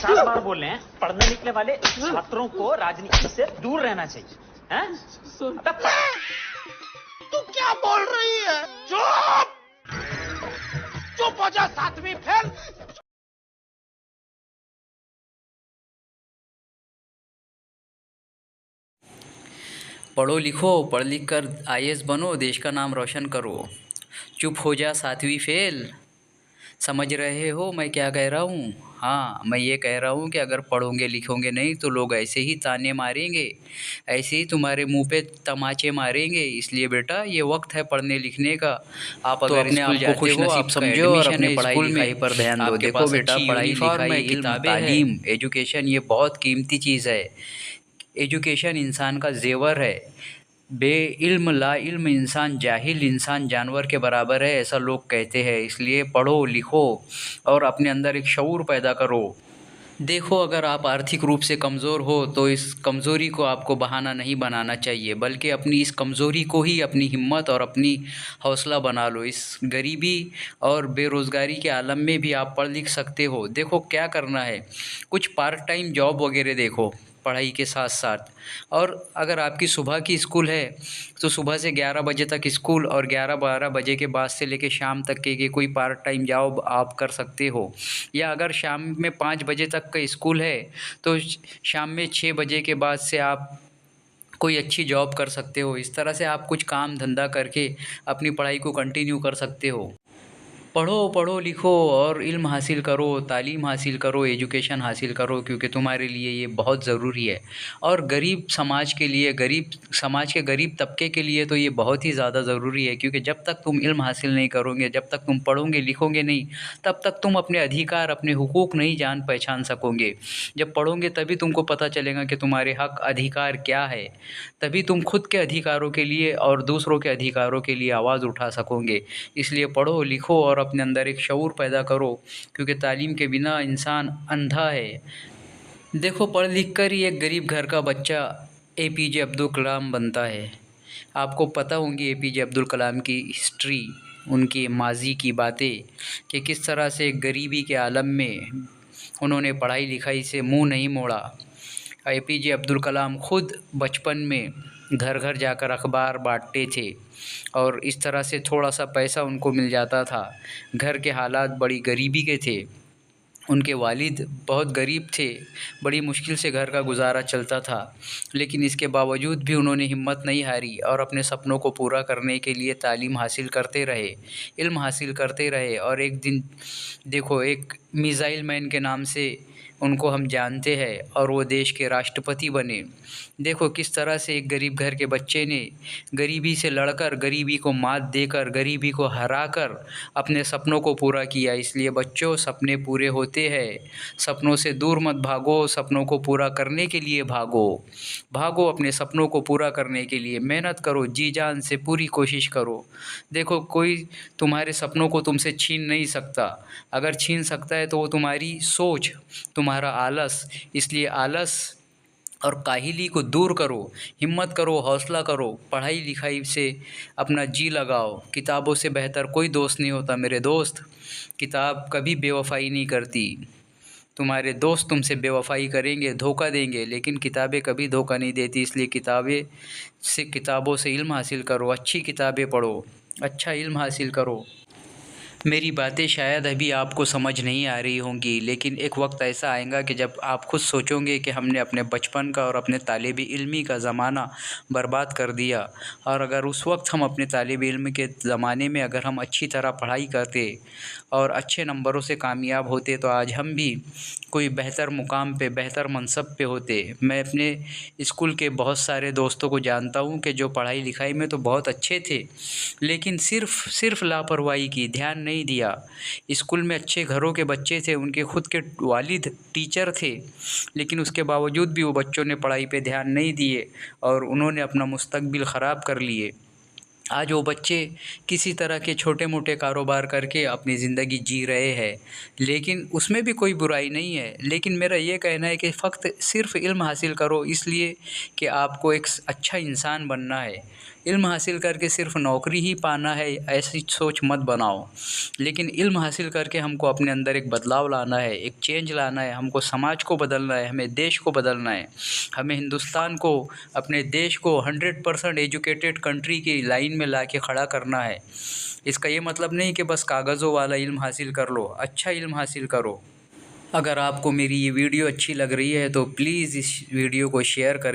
7 बार बोल रहे हैं, पढ़ने लिखने वाले छात्रों को राजनीति से दूर रहना चाहिए। हैं? तू क्या बोल रही है? चुप चुप हो जा, 7वीं फेल। पढ़ो लिखो, पढ़ लिख कर आईएएस बनो, देश का नाम रोशन करो। चुप हो जा 7वीं फेल। समझ रहे हो मैं क्या कह रहा हूँ? हाँ, मैं ये कह रहा हूँ कि अगर पढ़ोगे लिखोगे नहीं तो लोग ऐसे ही ताने मारेंगे, ऐसे ही तुम्हारे मुंह पे तमाचे मारेंगे। इसलिए बेटा ये वक्त है पढ़ने लिखने का। आप तो अगर अपने आप स्कूल को जाते खुश हो, नसीब आपका समझो और एडमिशन अपनी है पढ़ाई स्कूल लिखाई में, पर ध्यान दो। आपके देखो पास बेटा, अच्छी पढ़ाई यूनिफॉर्म है, लिखाई, इल्म, किताबें हैं। तालीम, एजुकेशन ये बहुत कीमती चीज़ है। एजुकेशन इंसान का जेवर है। बेइल्म लाइल्म इंसान जाहिल, इंसान जानवर के बराबर है, ऐसा लोग कहते हैं। इसलिए पढ़ो लिखो और अपने अंदर एक शऊर पैदा करो। देखो, अगर आप आर्थिक रूप से कमज़ोर हो तो इस कमज़ोरी को आपको बहाना नहीं बनाना चाहिए, बल्कि अपनी इस कमज़ोरी को ही अपनी हिम्मत और अपनी हौसला बना लो। इस गरीबी और बेरोज़गारी के आलम में भी आप पढ़ लिख सकते हो। देखो क्या करना है, कुछ पार्ट टाइम जॉब वगैरह देखो पढ़ाई के साथ साथ। और अगर आपकी सुबह की स्कूल है तो सुबह से 11 बजे तक स्कूल, और 11-12 बजे के बाद से लेके शाम तक के कोई पार्ट टाइम जॉब आप कर सकते हो। या अगर शाम में 5 बजे तक का स्कूल है तो शाम में 6 बजे के बाद से आप कोई अच्छी जॉब कर सकते हो। इस तरह से आप कुछ काम धंधा करके अपनी पढ़ाई को कंटिन्यू कर सकते हो। पढ़ो पढ़ो लिखो और इल्म हासिल करो, तालीम हासिल करो, एजुकेशन हासिल करो, क्योंकि तुम्हारे लिए ये बहुत ज़रूरी है। और गरीब समाज के लिए, गरीब समाज के गरीब तबके के लिए तो ये बहुत ही ज़्यादा ज़रूरी है, क्योंकि जब तक तुम इल्म हासिल नहीं करोगे, जब तक तुम पढ़ोगे लिखोगे नहीं, तब तक तुम अपने अधिकार, अपने हुकूक नहीं जान पहचान सकोगे। जब पढ़ोगे तभी तुमको पता चलेगा कि तुम्हारे हक़ अधिकार क्या है। तभी तुम खुद के अधिकारों के लिए और दूसरों के अधिकारों के लिए आवाज़ उठा सकोगे। इसलिए पढ़ो लिखो और अपने अंदर एक शऊर पैदा करो, क्योंकि तालीम के बिना इंसान अंधा है। देखो, पढ़ लिख कर ही एक गरीब घर का बच्चा एपीजे अब्दुल कलाम बनता है। आपको पता होंगी एपीजे अब्दुल कलाम की हिस्ट्री, उनकी माजी की बातें, कि किस तरह से गरीबी के आलम में उन्होंने पढ़ाई लिखाई से मुंह नहीं मोड़ा। एपीजे अब्दुल कलाम खुद बचपन में घर घर जाकर अखबार बांटते थे, और इस तरह से थोड़ा सा पैसा उनको मिल जाता था। घर के हालात बड़ी गरीबी के थे, उनके वालिद बहुत गरीब थे, बड़ी मुश्किल से घर का गुजारा चलता था। लेकिन इसके बावजूद भी उन्होंने हिम्मत नहीं हारी और अपने सपनों को पूरा करने के लिए तालीम हासिल करते रहे, इल्म हासिल करते रहे। और एक दिन देखो, एक मिसाइल मैन के नाम से उनको हम जानते हैं, और वो देश के राष्ट्रपति बने। देखो किस तरह से एक गरीब घर के बच्चे ने गरीबी से लड़कर, गरीबी को मात देकर, गरीबी को हराकर अपने सपनों को पूरा किया। इसलिए बच्चों, सपने पूरे होते हैं, सपनों से दूर मत भागो, सपनों को पूरा करने के लिए भागो। भागो अपने सपनों को पूरा करने के लिए, मेहनत करो, जी जान से पूरी कोशिश करो। देखो, कोई तुम्हारे सपनों को तुमसे छीन नहीं सकता। अगर छीन सकता है तो वो तुम्हारी सोच, तुम्हारा आलस। इसलिए आलस और काहिली को दूर करो, हिम्मत करो, हौसला करो, पढ़ाई लिखाई से अपना जी लगाओ। किताबों से बेहतर कोई दोस्त नहीं होता मेरे दोस्त। किताब कभी बेवफ़ाई नहीं करती। तुम्हारे दोस्त तुमसे बेवफ़ाई करेंगे, धोखा देंगे, लेकिन किताबें कभी धोखा नहीं देती। इसलिए किताबों से इल्म हासिल करो, अच्छी किताबें पढ़ो, अच्छा इल्म हासिल करो। मेरी बातें शायद अभी आपको समझ नहीं आ रही होंगी, लेकिन एक वक्त ऐसा आएगा कि जब आप खुद सोचोगे कि हमने अपने बचपन का और अपने तालिब इल्मी का ज़माना बर्बाद कर दिया। और अगर उस वक्त हम अपने तालिब इल्म के ज़माने में अगर हम अच्छी तरह पढ़ाई करते और अच्छे नंबरों से कामयाब होते तो आज हम भी कोई बेहतर मुकाम पे, बेहतर मनसब पे होते। मैं अपने स्कूल के बहुत सारे दोस्तों को जानता हूँ कि जो पढ़ाई लिखाई में तो बहुत अच्छे थे, लेकिन सिर्फ़ लापरवाही की, ध्यान नहीं दिया। स्कूल में अच्छे घरों के बच्चे थे, उनके खुद के वालिद टीचर थे, लेकिन उसके बावजूद भी वो बच्चों ने पढ़ाई पे ध्यान नहीं दिए और उन्होंने अपना मुस्तकबिल ख़राब कर लिए। आज वो बच्चे किसी तरह के छोटे मोटे कारोबार करके अपनी ज़िंदगी जी रहे हैं, लेकिन उसमें भी कोई बुराई नहीं है। लेकिन मेरा ये कहना है कि फ़क्त सिर्फ़ इल्म हासिल करो, इसलिए कि आपको एक अच्छा इंसान बनना है। इल्म हासिल करके सिर्फ नौकरी ही पाना है ऐसी सोच मत बनाओ, लेकिन इल्म हासिल करके हमको अपने अंदर एक बदलाव लाना है, एक चेंज लाना है, हमको समाज को बदलना है, हमें देश को बदलना है, हमें हिंदुस्तान को, अपने देश को 100% एजुकेटेड कंट्री की लाइन में ला के खड़ा करना है। इसका ये मतलब नहीं कि बस कागज़ों वाला इल्म हासिल कर लो, अच्छा इल्म हासिल करो। अगर आपको मेरी ये वीडियो अच्छी लग रही है तो प्लीज़ इस वीडियो को शेयर करें।